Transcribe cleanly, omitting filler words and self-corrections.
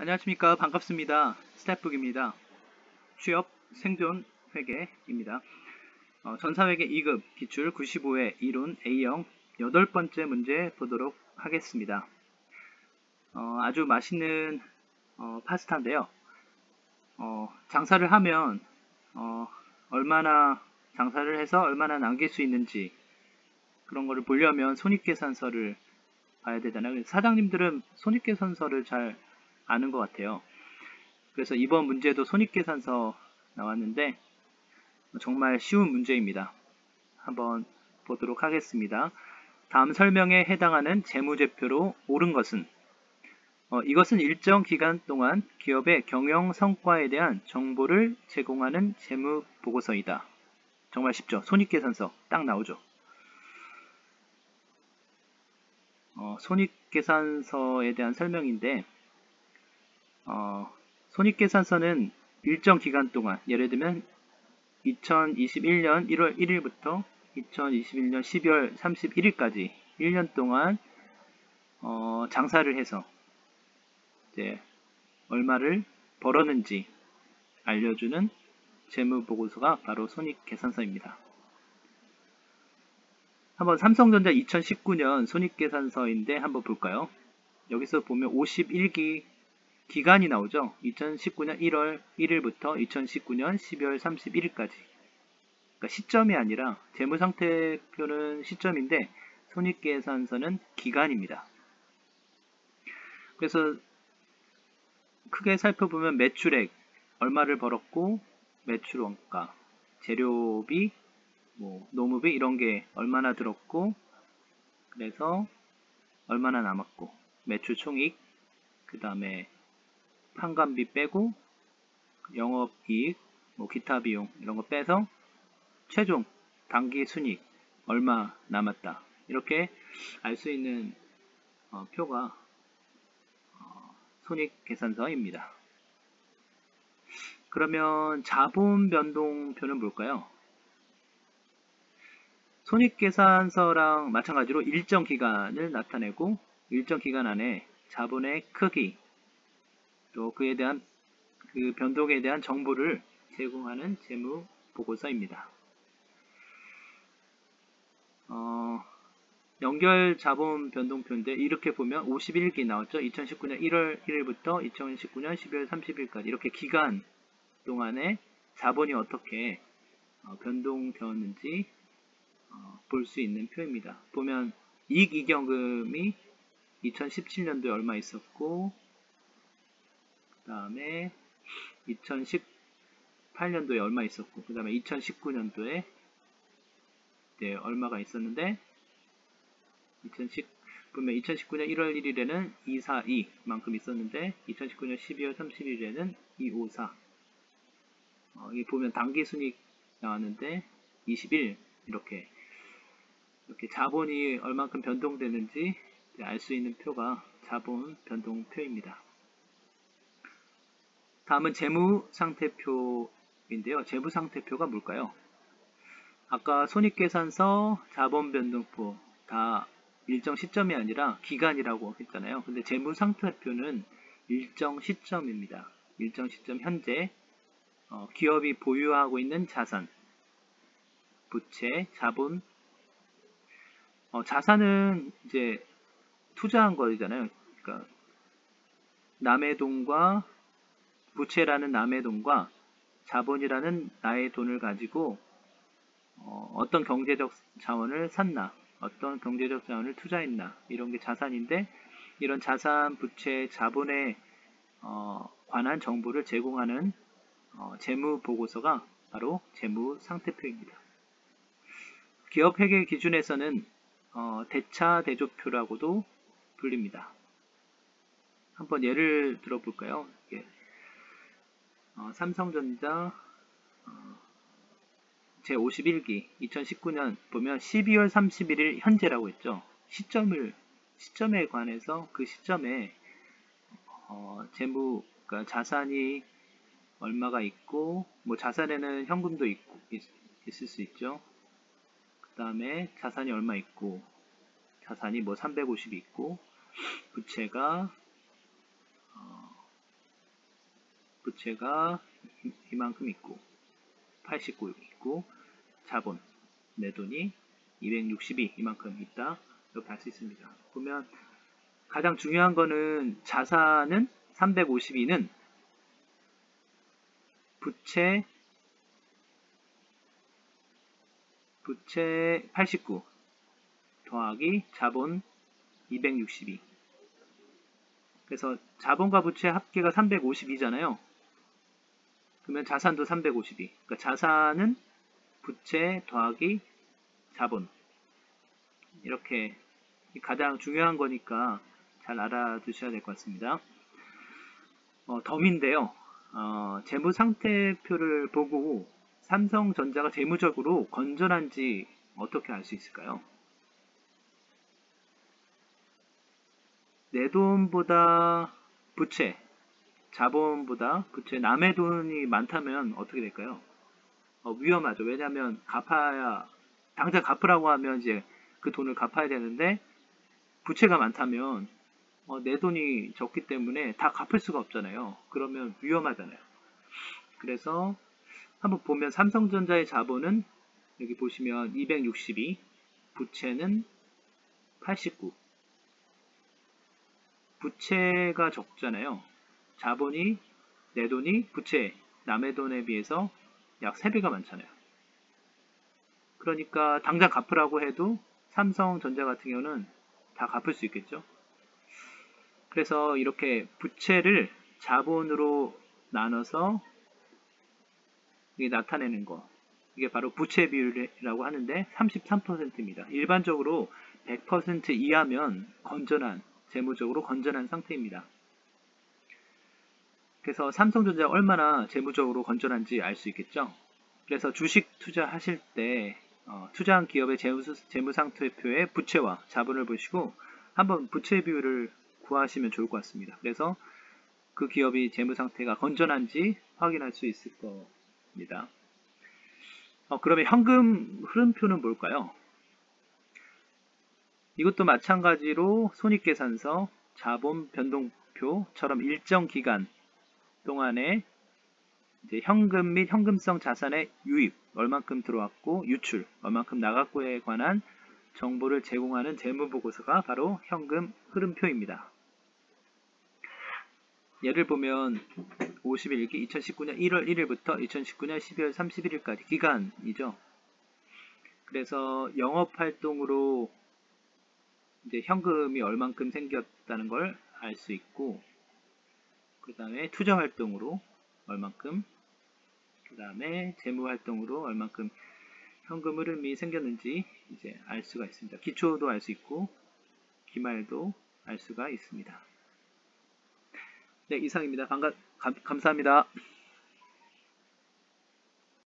안녕하십니까. 반갑습니다. 스태프북입니다. 취업 생존 회계입니다. 전사회계 2급 기출 95회 이론 A형 8번째 문제 보도록 하겠습니다. 아주 맛있는 파스타인데요. 장사를 하면 얼마나 장사를 해서 얼마나 남길 수 있는지 그런 거를 보려면 손익계산서를 봐야 되잖아요. 사장님들은 손익계산서를 잘 아는 것 같아요. 그래서 이번 문제도 손익계산서 나왔는데 정말 쉬운 문제입니다. 한번 보도록 하겠습니다. 다음 설명에 해당하는 재무제표로 옳은 것은 이것은 일정 기간 동안 기업의 경영 성과에 대한 정보를 제공하는 재무보고서이다. 정말 쉽죠. 손익계산서 딱 나오죠. 손익계산서에 대한 설명인데 손익계산서는 일정 기간 동안 예를 들면 2021년 1월 1일부터 2021년 12월 31일까지 1년 동안 장사를 해서 이제 얼마를 벌었는지 알려주는 재무보고서가 바로 손익계산서입니다. 한번 삼성전자 2019년 손익계산서인데 한번 볼까요? 여기서 보면 51기 기간이 나오죠. 2019년 1월 1일부터 2019년 12월 31일까지. 그러니까 시점이 아니라 재무상태표는 시점인데 손익계산서는 기간입니다. 그래서 크게 살펴보면 매출액 얼마를 벌었고 매출 원가, 재료비, 노무비 이런 게 얼마나 들었고 그래서 얼마나 남았고 매출 총익 그 다음에 판관비 빼고 영업이익, 기타 비용 이런 거 빼서 최종 당기 순이익 얼마 남았다 이렇게 알 수 있는 표가 손익계산서입니다. 그러면 자본 변동표는 뭘까요? 손익계산서랑 마찬가지로 일정 기간을 나타내고 일정 기간 안에 자본의 크기 또 그에 대한 그 변동에 대한 정보를 제공하는 재무 보고서입니다. 연결 자본 변동표인데 이렇게 보면 51기 나왔죠. 2019년 1월 1일부터 2019년 12월 30일까지 이렇게 기간 동안에 자본이 어떻게 변동되었는지 볼 수 있는 표입니다. 보면 이익이경금이 2017년도에 얼마 있었고 그 다음에 2018년도에 얼마 있었고 그 다음에 2019년도에 얼마가 있었는데 보면 2019년 1월 1일에는 242만큼 있었는데 2019년 12월 30일에는 254 여기 보면 당기순이익 나왔는데 21 이렇게 자본이 얼만큼 변동되는지 알 수 있는 표가 자본 변동표입니다. 다음은 재무상태표인데요. 재무상태표가 뭘까요? 아까 손익계산서, 자본변동표 다 일정 시점이 아니라 기간이라고 했잖아요. 근데 재무상태표는 일정 시점입니다. 일정 시점 현재 기업이 보유하고 있는 자산, 부채, 자본 자산은 이제 투자한 거잖아요. 그러니까 남의 돈과 부채라는 남의 돈과 자본이라는 나의 돈을 가지고 어떤 경제적 자원을 샀나 어떤 경제적 자원을 투자했나 이런 게 자산인데 이런 자산, 부채, 자본에 관한 정보를 제공하는 재무보고서가 바로 재무상태표입니다. 기업회계 기준에서는 대차대조표라고도 불립니다. 한번 예를 들어볼까요? 삼성전자 제51기 2019년 보면 12월 31일 현재라고 했죠. 시점에 관해서 그 시점에 재무, 그러니까 자산이 얼마가 있고 자산에는 현금도 있을 수 있죠. 그 다음에 자산이 얼마 있고 자산이 350이 있고 부채가 부채가 이만큼 있고 89 있고 자본 내 돈이 262 이만큼 있다 이렇게 할 수 있습니다. 보면 가장 중요한 거는 자산은 352는 부채 89 더하기 자본 262. 그래서 자본과 부채 합계가 352잖아요. 그러면 자산도 352. 그러니까 자산은 부채 더하기 자본. 이렇게 가장 중요한 거니까 잘 알아두셔야 될 것 같습니다. 덤인데요. 재무상태표를 보고 삼성전자가 재무적으로 건전한지 어떻게 알 수 있을까요? 내 돈보다 부채, 자본보다 부채, 남의 돈이 많다면 어떻게 될까요? 위험하죠. 왜냐하면 당장 갚으라고 하면 이제 그 돈을 갚아야 되는데 부채가 많다면 내 돈이 적기 때문에 다 갚을 수가 없잖아요. 그러면 위험하잖아요. 그래서 한번 보면 삼성전자의 자본은 여기 보시면 262, 부채는 89. 부채가 적잖아요. 자본이, 내 돈이 부채, 남의 돈에 비해서 약 3배가 많잖아요. 그러니까 당장 갚으라고 해도 삼성전자 같은 경우는 다 갚을 수 있겠죠. 그래서 이렇게 부채를 자본으로 나눠서 나타내는 거. 이게 바로 부채 비율이라고 하는데 33%입니다. 일반적으로 100% 이하면 재무적으로 건전한 상태입니다. 그래서 삼성전자가 얼마나 재무적으로 건전한지 알 수 있겠죠. 그래서 주식 투자하실 때 투자한 기업의 재무상태표의 부채와 자본을 보시고 한번 부채 비율을 구하시면 좋을 것 같습니다. 그래서 그 기업이 재무상태가 건전한지 확인할 수 있을 겁니다. 그러면 현금 흐름표는 뭘까요? 이것도 마찬가지로 손익계산서, 자본 변동표처럼 일정 기간 동안에 이제 현금 및 현금성 자산의 유입, 얼만큼 들어왔고 유출, 얼만큼 나갔고에 관한 정보를 제공하는 재무보고서가 바로 현금 흐름표입니다. 예를 보면 51기 2019년 1월 1일부터 2019년 12월 31일까지 기간이죠. 그래서 영업활동으로 이제 현금이 얼만큼 생겼다는 걸 알 수 있고, 그 다음에 투자활동으로 얼만큼, 그 다음에 재무활동으로 얼만큼 현금 흐름이 생겼는지 이제 알 수가 있습니다. 기초도 알 수 있고, 기말도 알 수가 있습니다. 네, 이상입니다. 감사합니다.